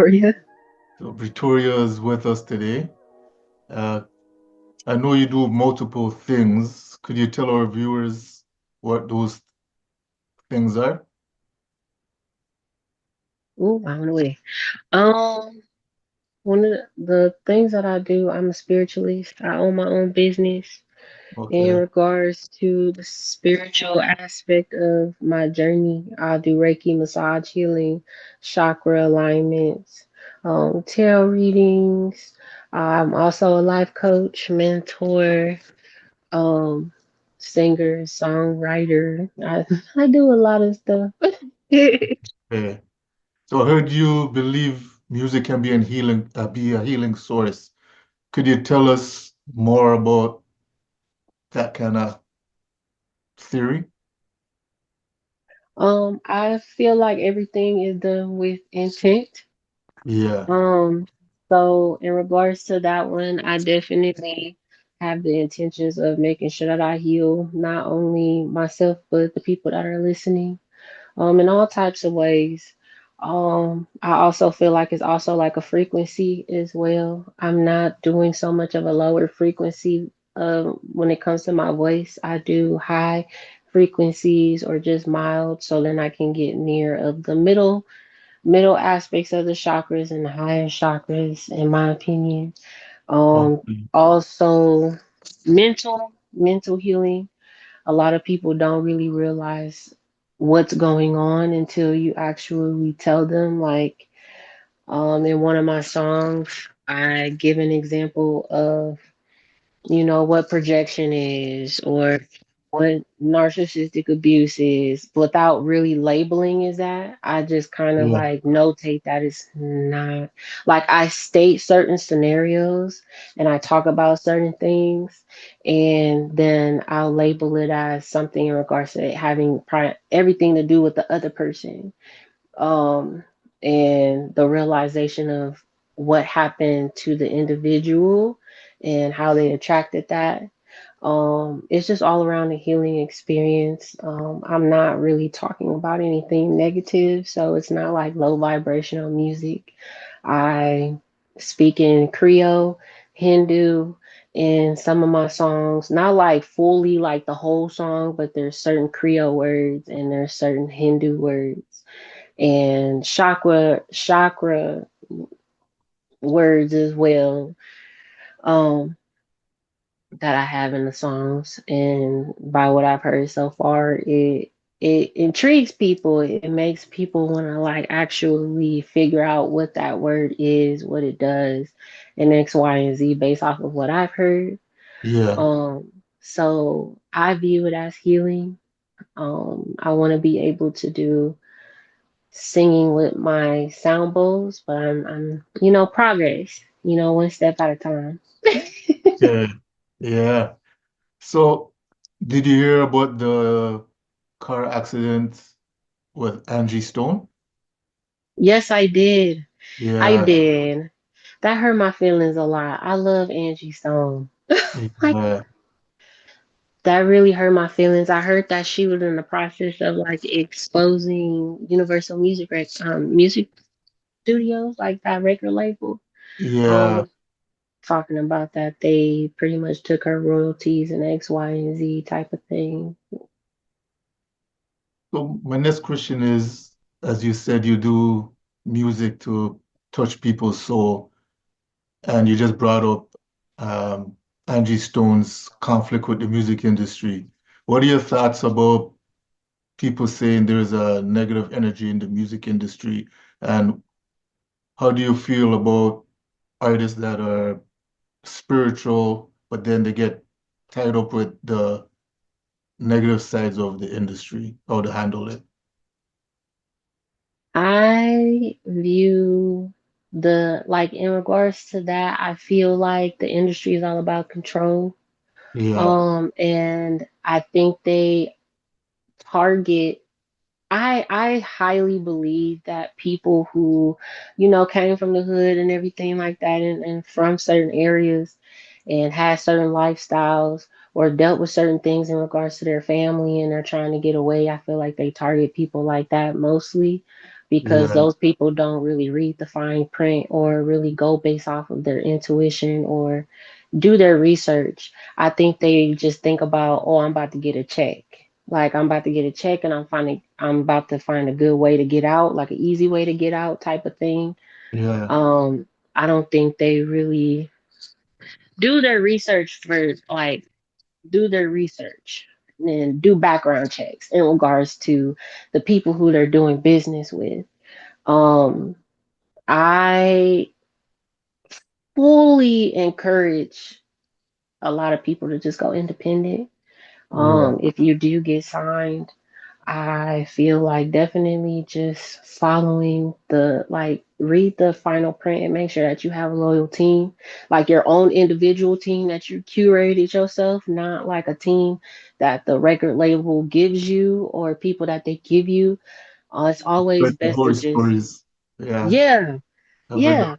Toria. So Bri Toria is with us today. Uh, I know you do multiple things. Could you tell our viewers what those things are? Ooh, I don't know. Um, One of the things that I do, I'm a spiritualist. I own my own business in Okay. regards to the spiritual aspect of my journey. I do Reiki massage healing, chakra alignments, tarot readings. I'm also a life coach, mentor, um, singer, songwriter. I do a lot of stuff. Okay. So I heard you believe music can be be a healing source. Could you tell us more about that kind of theory? I feel like everything is done with intent. Yeah. Um, so in regards to that one, I definitely have the intentions of making sure that I heal not only myself but the people that are listening. In all types of ways. I also feel like it's also like a frequency as well. I'm not doing so much of a lower frequency when it comes to my voice. I do high frequencies or just mild so then I can get near of the middle aspects of the chakras and the higher chakras in my opinion. Um Okay. Also mental healing. A lot of people don't really realize what's going on until you actually tell them. Like, in one of my songs, I give an example of, what projection is or what narcissistic abuse is without really labeling is that. I just kind of Yeah. like notate that it's not like I state certain scenarios and I talk about certain things and then I'll label it as something in regards to it having everything to do with the other person, um, and the realization of what happened to the individual and how they attracted that. It's just all around a healing experience. I'm not really talking about anything negative, so it's not like low vibrational music. I speak in Creole, Hindu, in some of my songs, not like fully like the whole song, but there's certain Creole words and there's certain Hindu words and chakra words as well, um that I have in the songs. And by what I've heard so far, it intrigues people. It makes people want to like actually figure out what that word is, what it does, and X, Y, and Z based off of what I've heard. Yeah. So I view it as healing. I want to be able to do singing with my sound bowls, but I'm progress, one step at a time. Yeah. Yeah. So did you hear about the car accident with Angie Stone? Yes, I did. I Yeah. did. That hurt my feelings a lot. I love Angie Stone. Like Yeah. that really hurt my feelings. I heard that she was in the process of like exposing Universal Music Studios, like that record label. Yeah. Um, Talking about that they pretty much took her royalties and X, Y, and Z type of thing. So my next question is, as you said, you do music to touch people's soul, and you just brought up um, Angie Stone's conflict with the music industry. What are your thoughts about people saying there's a negative energy in the music industry, and how do you feel about artists that are spiritual, but then they get tied up with the negative sides of the industry, how to handle it? I view the like in regards to that, I feel like the industry is all about control. Yeah, And I think they target I highly believe that people who, came from the hood and everything like that and from certain areas and had certain lifestyles or dealt with certain things in regards to their family and they're trying to get away. I feel like they target people like that mostly. because Yeah, those people don't really read the fine print or really go based off of their intuition or do their research. I think they just think about, oh, I'm about to get a check. Like I'm about to get a check and I'm about to find a good way to get out, like an easy way to get out type of thing. yeah. I don't think they really do their research for like do their research and do background checks in regards to the people who they're doing business with. Um, I fully encourage a lot of people to just go independent. Yeah. If you do get signed, I feel like definitely just following the like read the final print and make sure that you have a loyal team, like your own individual team that you curated yourself, not like a team that the record label gives you or people that they give you. It's always But the best to horror just stories. Yeah. yeah, yeah,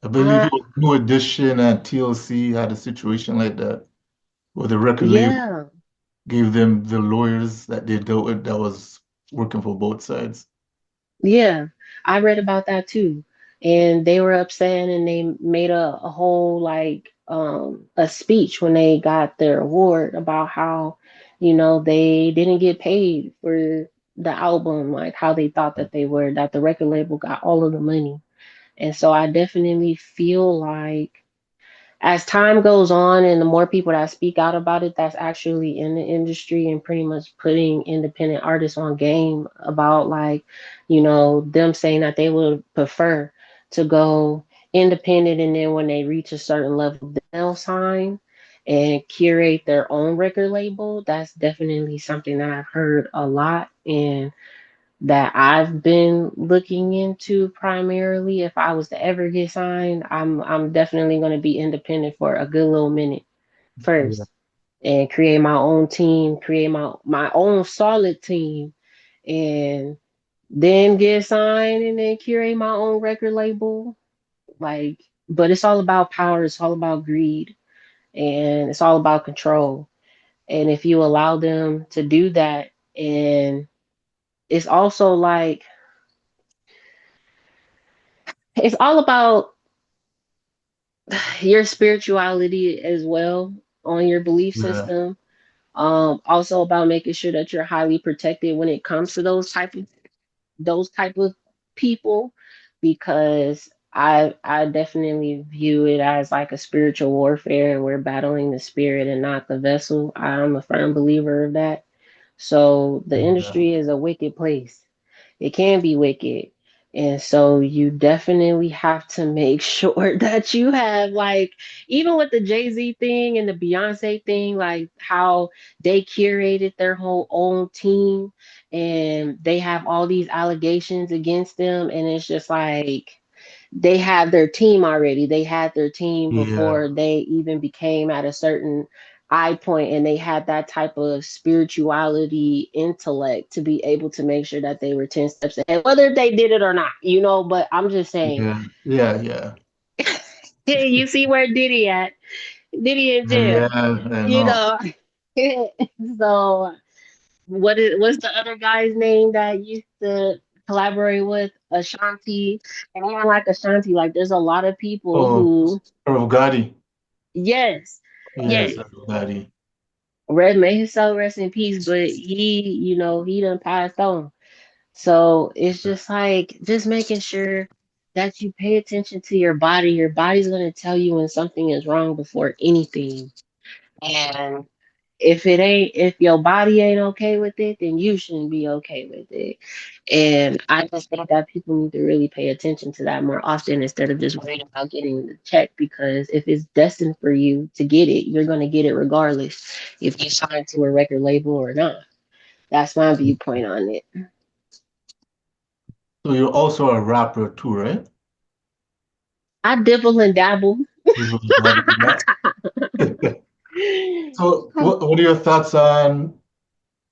I believe uh, it was New Edition and TLC had a situation like that where the record label yeah. gave them the lawyers that they dealt with that was working for both sides. Yeah, I read about that too. And they were upset and they made a whole like a speech when they got their award about how, they didn't get paid for the album, like how they thought that they were, that the record label got all of the money. And so I definitely feel like as time goes on and the more people that speak out about it that's actually in the industry and pretty much putting independent artists on game about like them saying that they would prefer to go independent and then when they reach a certain level then they'll sign and curate their own record label. That's definitely something that I've heard a lot and that I've been looking into primarily. If I was to ever get signed, I'm definitely going to be independent for a good little minute Yeah. first and create my own team, create my own solid team and then get signed and then curate my own record label. Like but it's all about power, it's all about greed, and it's all about control. And if you allow them to do that and it's also like it's all about your spirituality as well on your belief Yeah. system. Also about making sure that you're highly protected when it comes to those type of people, because I definitely view it as like a spiritual warfare, and we're battling the spirit and not the vessel. I'm a firm believer of that. So the Yeah. industry is a wicked place. It can be wicked. And so you definitely have to make sure that you have like even with the Jay-Z thing and the Beyonce thing, like how they curated their whole own team and they have all these allegations against them and it's just like they have their team already. They had their team Yeah. before they even became at a certain eye point, and they had that type of spirituality intellect to be able to make sure that they were 10 steps ahead, whether they did it or not, But I'm just saying, Yeah. Yeah. Yeah. you see where Diddy at? Diddy in Yeah. jail, I you know. know. So what's the other guy's name that used to collaborate with Ashanti? And even like Ashanti, like there's a lot of people Oh, who Irv Gotti. yes, yes. Yes, Irv Gotti. Red may his soul rest in peace, but he done passed on. So it's just like just making sure that you pay attention to your body. Your body's gonna tell you when something is wrong before anything. And if your body ain't okay with it, then you shouldn't be okay with it. And I just think that people need to really pay attention to that more often instead of just worrying about getting the check. Because if it's destined for you to get it, you're going to get it regardless if you sign to a record label or not. That's my viewpoint on it. So you're also a rapper too, right? I dibble and dabble. Yeah. So what are your thoughts on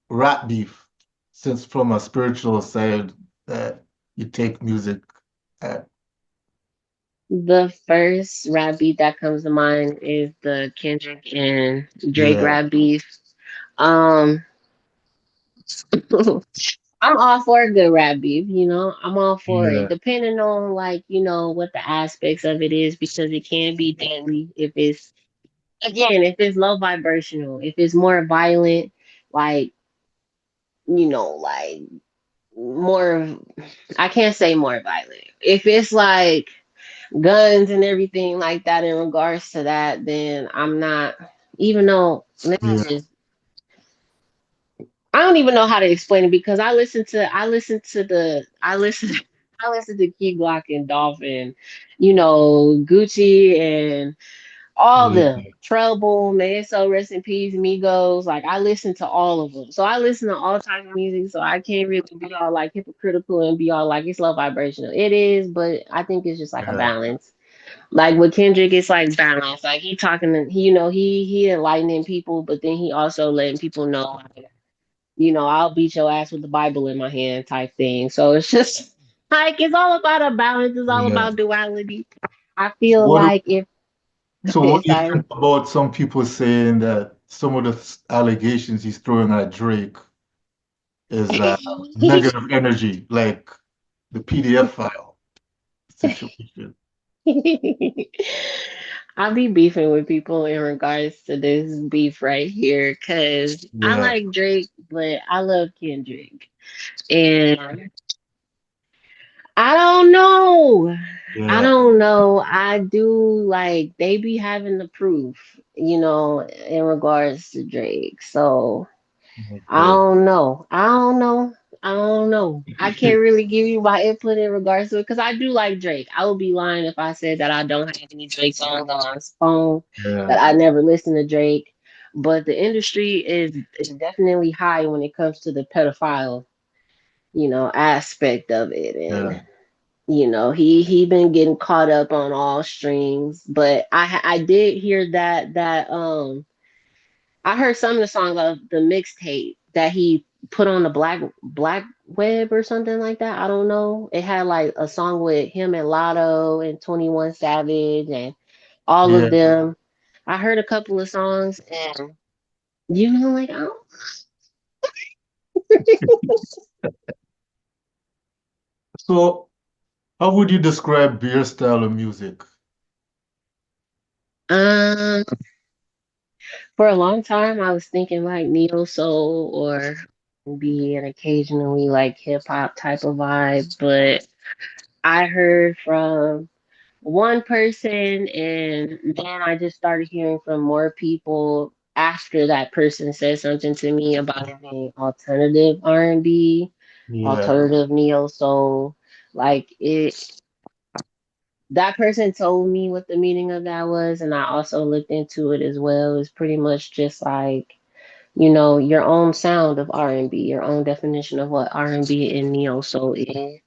rap beef? Since from a spiritual side that you take music at. The first rap beat that comes to mind is the Kendrick and Drake Yeah. rap beef. Um, I'm all for a good rap beef, you know. I'm all for it. Yeah, Depending on like, what the aspects of it is, because it can be deadly if it's again, if it's low vibrational, if it's more violent, like, like more I can't say more violent. If it's like guns and everything like that in regards to that, then I'm not even though let me yeah, just I don't even know how to explain it because I listen to Key Glock and Dolphin, Gucci and all yeah, them. Trouble, Man So Rest in Peace, Migos. Like I listen to all of them. So I listen to all types of music. So I can't really be all like hypocritical and be all like it's low vibrational. It is, but I think it's just like a yeah, balance. Like with Kendrick, it's like balance. Like he talking to he enlightening people, but then he also letting people know like, I'll beat your ass with the Bible in my hand type thing. So it's just like it's all about a balance. It's all yeah. about duality. I So feel what, like if so what do you sorry. think about some people saying that some of the allegations he's throwing at Drake is negative energy, like the PDF file situation? I'll be beefing with people in regards to this beef right here because I Yeah, like Drake, but I love Kendrick. And I don't know. I yeah, don't know. I do like they be having the proof, in regards to Drake. So I okay. don't know. I don't know. I don't know. I can't really give you my input in regards to it because I do like Drake. I would be lying if I said that I don't have any Drake songs on my phone, Yeah, that I never listen to Drake. But the industry is definitely high when it comes to the pedophile, aspect of it. yeah, And he been getting caught up on all strings. But I did hear that I heard some of the songs of the mixtape that he put on the black web or something like that. I don't know. It had like a song with him and Lotto and 21 Savage and all of yeah. them. I heard a couple of songs and like I don't So how would you describe your style of music? um for a long time I was thinking like neo soul or be an occasionally like hip hop type of vibe, but I heard from one person and then I just started hearing from more people after that person said something to me about it being alternative R&B, Yeah, alternative neo soul. Like it that person told me what the meaning of that was and I also looked into it as well. It's pretty much just like, your own sound of R&B, your own definition of what R&B and neo soul is.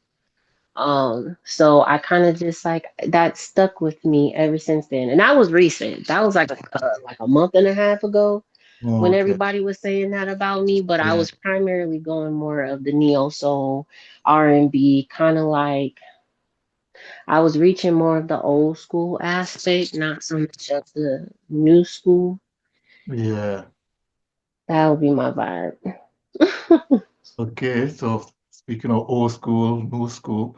So I kind of just like that stuck with me ever since then. And that was recent. That was like a month and a half ago when okay. everybody was saying that about me, but I Yeah, was primarily going more of the neo soul, R&B, kind of like I was reaching more of the old school aspect, not so much of the new school. yeah. That would be my vibe. Okay, so speaking of old school, new school,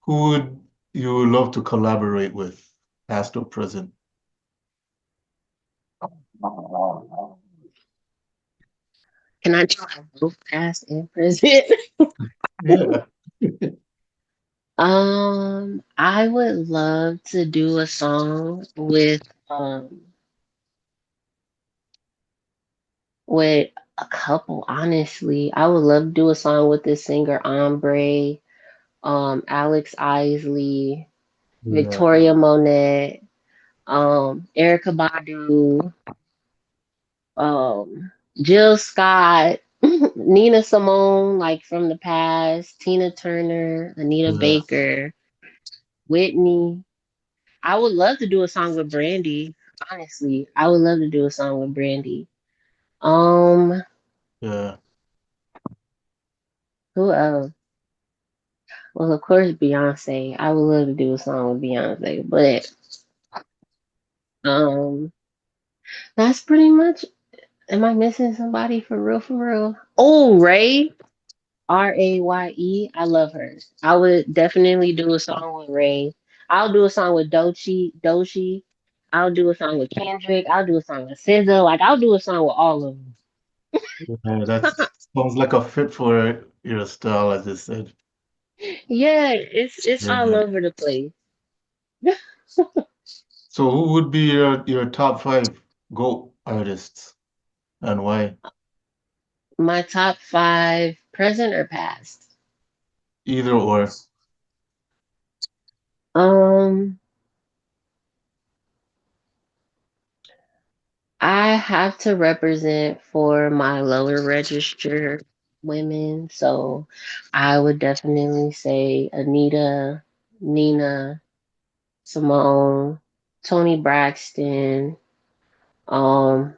who would you love to collaborate with, past or present? Can I try both past and present? Yeah, I would love to do a song with a couple, honestly. I would love to do a song with this singer Ombre, Alex Isley, yeah, Victoria Monet, Erica Badu, Jill Scott, Nina Simone, like from the past, Tina Turner, Anita yeah. Baker, Whitney. I would love to do a song with Brandy. Honestly, I would love to do a song with Brandy. Um, Yeah. who else? Well, of course, Beyonce. I would love to do a song with Beyonce, but um, that's pretty much. Am I missing somebody for real? For real? Oh, Ray. Raye. I love her. I would definitely do a song with Ray. I'll do a song with Dochi. I'll do a song with Kendrick. I'll do a song with SZA. Like I'll do a song with all of them. Yeah, that sounds like a fit for your style, as I said. Yeah, it's all Yeah. over the place. So who would be your top five GOAT artists and why? My top five, present or past. Either or. Um, I have to represent for my lower register women, so I would definitely say Anita, Nina, Simone, Tony Braxton, um,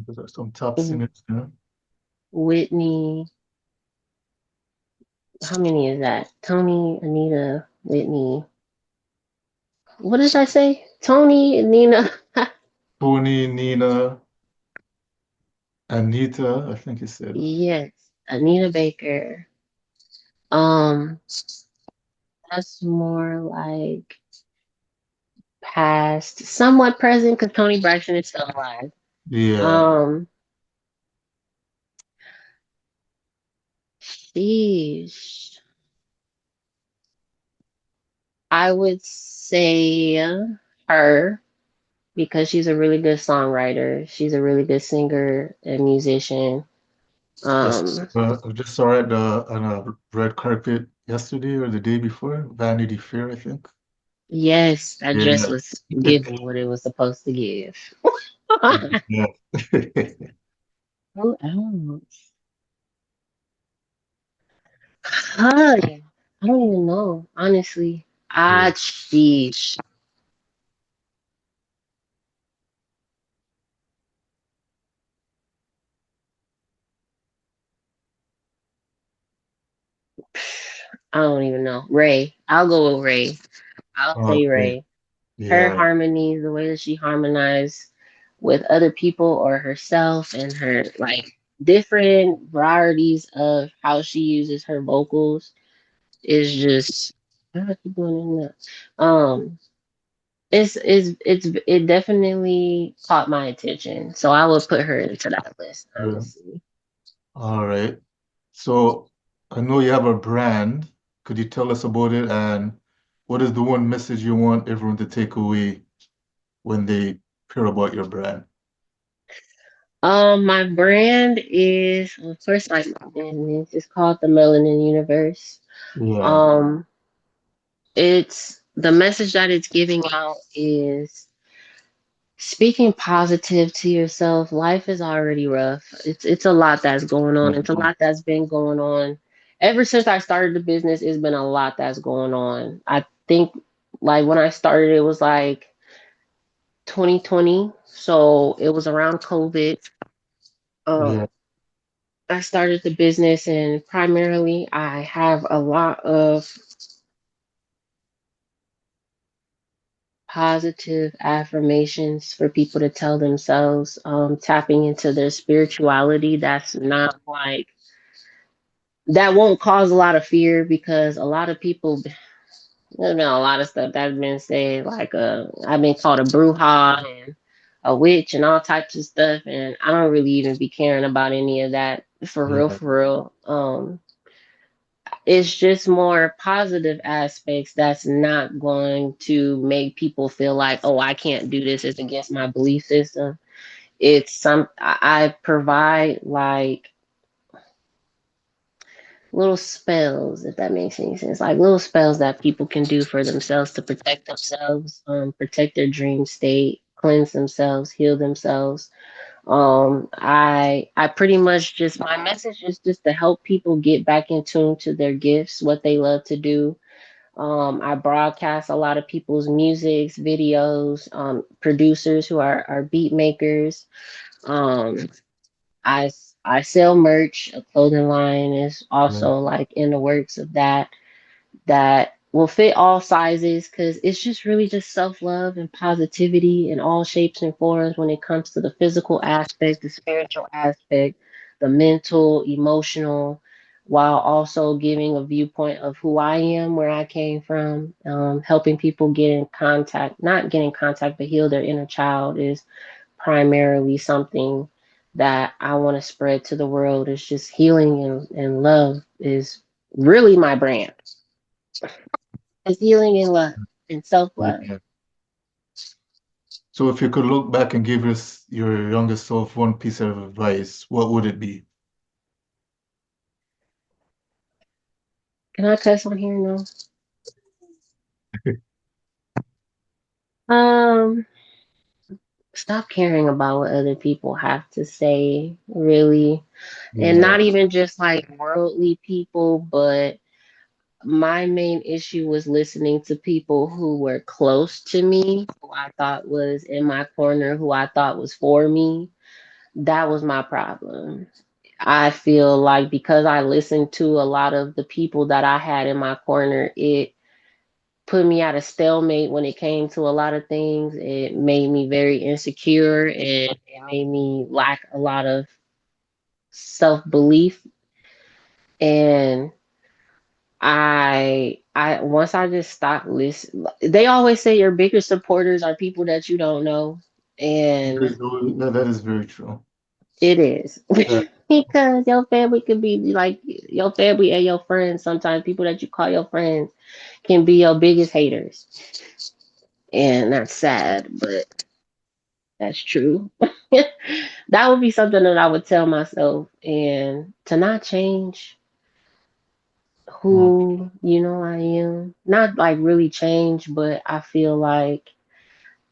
Those are some top singers, you know? Whitney. How many is that? Tony, Anita, Whitney. What did I say? Tony, Nina. Tony, Nina, Anita, I think you said. Yes, Anita Baker. Um, that's more like past, somewhat present because Tony Braxton is still alive. Yeah. Um, sheesh. I would say her because she's a really good songwriter. She's a really good singer and musician. Just Um, I just saw it on a red carpet yesterday or the day before, Vanity Fair, I think. yes, that dress Yeah. was giving what it was supposed to give. Yeah. Who else? Hi. I don't even know, honestly. Yeah. Sheesh. I don't even know. Ray. I'll go with Ray. I'll say Okay. Ray. Her Yeah. harmonies, the way that she harmonized with other people or herself, and her like different varieties of how she uses her vocals is just I have to keep going in that. It definitely caught my attention. So I would put her into that list, Yeah. honestly. All right. So I know you have a brand. Could you tell us about it and what is the one message you want everyone to take away when they hear about your brand? My brand is, well, first like my business. It's called the Melanin Universe. Yeah. Um, it's the message that it's giving out is speaking positive to yourself. Life is already rough. It's a lot that's going on. It's a lot that's been going on. Ever since I started the business, it's been a lot that's going on. I think like when I started, it was like 2020. So it was around COVID. Yeah. Um, I started the business and primarily I have a lot of positive affirmations for people to tell themselves, tapping into their spirituality. That's not like that won't cause a lot of fear because a lot of people there's been a lot of stuff that's been said, like I've been called a bruja and a witch and all types of stuff, and I don't really even be caring about any of that for real, Yeah. for real. It's just more positive aspects that's not going to make people feel like, oh, I can't do this. It's against my belief system. It's some I provide like little spells, if that makes any sense. Like little spells that people can do for themselves to protect themselves, protect their dream state, cleanse themselves, heal themselves. I pretty much just my message is just to help people get back in tune to their gifts, what they love to do. I broadcast a lot of people's musics, videos, producers who are beat makers. Um, I sell merch. A clothing line is Yeah. also like in the works of that will fit all sizes because it's just really just self love and positivity in all shapes and forms when it comes to the physical aspect, the spiritual aspect. the mental, emotional, while also giving a viewpoint of who I am, where I came from, helping people get in contact, not get in contact, but heal their inner child is primarily something that I want to spread to the world. It's just healing and love is really my brand. It's healing and love and self love. Yeah. So if you could look back and give your younger self one piece of advice, what would it be? Can I cuss on here? No. Um, Stop caring about what other people have to say, really. And Yeah, not even just like worldly people, but my main issue was listening to people who were close to me, who I thought was in my corner, who I thought was for me. That was my problem. I feel like because I listened to a lot of the people that I had in my corner, it put me at a stalemate when it came to a lot of things. It made me very insecure and it made me lack a lot of self belief. And I once I just stopped listening. They always say your biggest supporters are people that you don't know, and that is very true. it is Yeah, because your family can be like your family and your friends. Sometimes people that you call your friends can be your biggest haters, and that's sad, but that's true. That would be something that I would tell myself, and to not change mm, who I am. Not like really change, but I feel like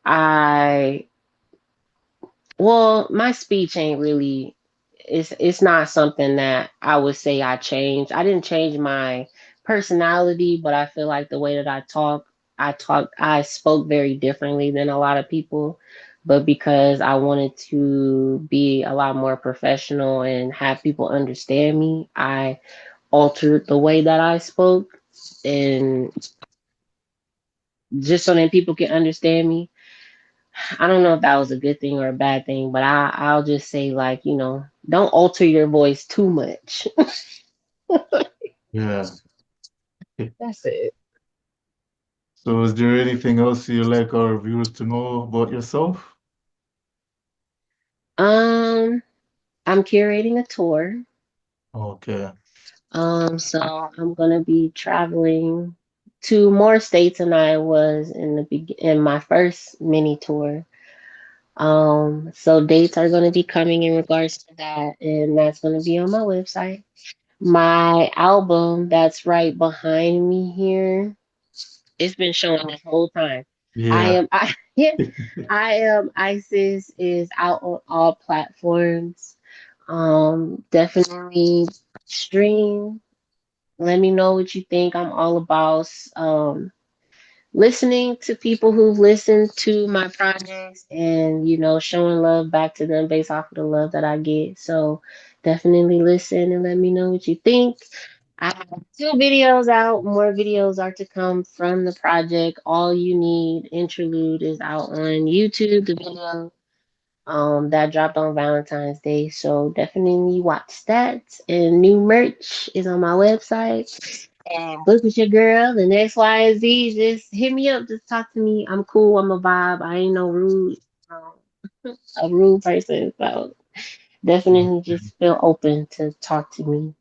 I well, my speech ain't really it's not something that I would say I changed. I didn't change my personality, but I feel like the way that I spoke very differently than a lot of people. But because I wanted to be a lot more professional and have people understand me, I altered the way that I spoke and just so that people can understand me. I don't know if that was a good thing or a bad thing, but I'll just say like, don't alter your voice too much. yeah. That's it. So is there anything else you'd like our viewers to know about yourself? Um, I'm curating a tour. Okay. So I'm gonna be traveling to more states than I was in my first mini tour. So dates are gonna be coming in regards to that, and that's gonna be on my website. My album that's right behind me here. It's been showing this whole time. I Yeah. am I I am ISIS is out on all platforms. Definitely stream. Let me know what you think. I'm all about listening to people who've listened to my projects and showing love back to them based off of the love that I get. So definitely listen and let me know what you think. I have 2 videos out. More videos are to come from the project. All You Need interlude is out on YouTube. The video that dropped on Valentine's Day. So definitely watch that. And new merch is on my website. And book with your girl, the next Y and Z. Just hit me up. Just talk to me. I'm cool. I'm a vibe. I ain't no a rude person. So definitely just feel open to talk to me.